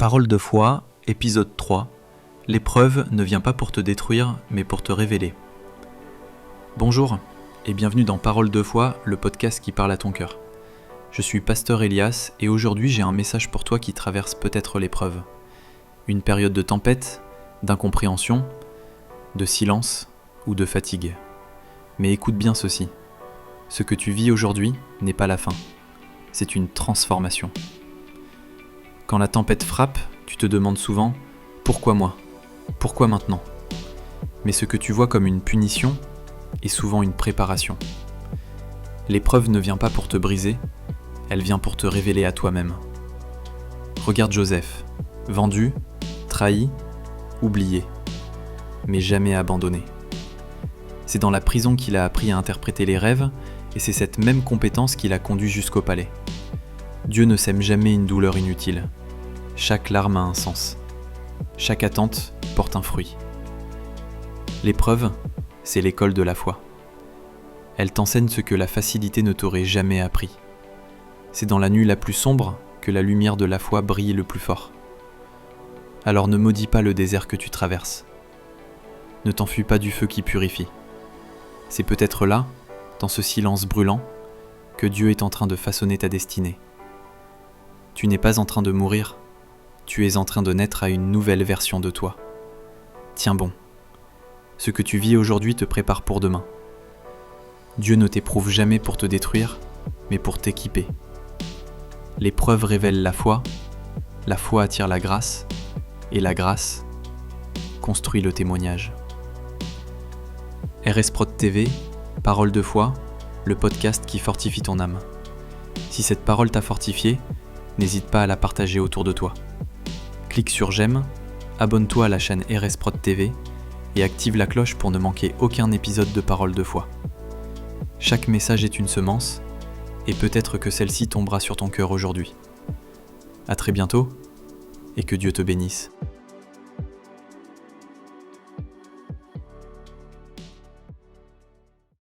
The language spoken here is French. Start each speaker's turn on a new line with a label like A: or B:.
A: Parole de foi, épisode 3. L'épreuve ne vient pas pour te détruire, mais pour te révéler. Bonjour, et bienvenue dans Parole de foi, le podcast qui parle à ton cœur. Je suis Pasteur Elias, et aujourd'hui j'ai un message pour toi qui traverse peut-être l'épreuve. Une période de tempête, d'incompréhension, de silence ou de fatigue. Mais écoute bien ceci. Ce que tu vis aujourd'hui n'est pas la fin. C'est une transformation. Quand la tempête frappe, tu te demandes souvent « Pourquoi moi ? Pourquoi maintenant ?» Mais ce que tu vois comme une punition est souvent une préparation. L'épreuve ne vient pas pour te briser, elle vient pour te révéler à toi-même. Regarde Joseph, vendu, trahi, oublié, mais jamais abandonné. C'est dans la prison qu'il a appris à interpréter les rêves, et c'est cette même compétence qui l'a conduit jusqu'au palais. Dieu ne sème jamais une douleur inutile. Chaque larme a un sens. Chaque attente porte un fruit. L'épreuve, c'est l'école de la foi. Elle t'enseigne ce que la facilité ne t'aurait jamais appris. C'est dans la nuit la plus sombre que la lumière de la foi brille le plus fort. Alors ne maudis pas le désert que tu traverses. Ne t'enfuis pas du feu qui purifie. C'est peut-être là, dans ce silence brûlant, que Dieu est en train de façonner ta destinée. Tu n'es pas en train de mourir, tu es en train de naître à une nouvelle version de toi. Tiens bon, ce que tu vis aujourd'hui te prépare pour demain. Dieu ne t'éprouve jamais pour te détruire, mais pour t'équiper. L'épreuve révèle la foi attire la grâce, et la grâce construit le témoignage. RS Prod TV, Parole de foi, le podcast qui fortifie ton âme. Si cette parole t'a fortifié, n'hésite pas à la partager autour de toi. Clique sur j'aime, abonne-toi à la chaîne RS Prod TV et active la cloche pour ne manquer aucun épisode de Parole de foi. Chaque message est une semence, et peut-être que celle-ci tombera sur ton cœur aujourd'hui. À très bientôt, et que Dieu te bénisse.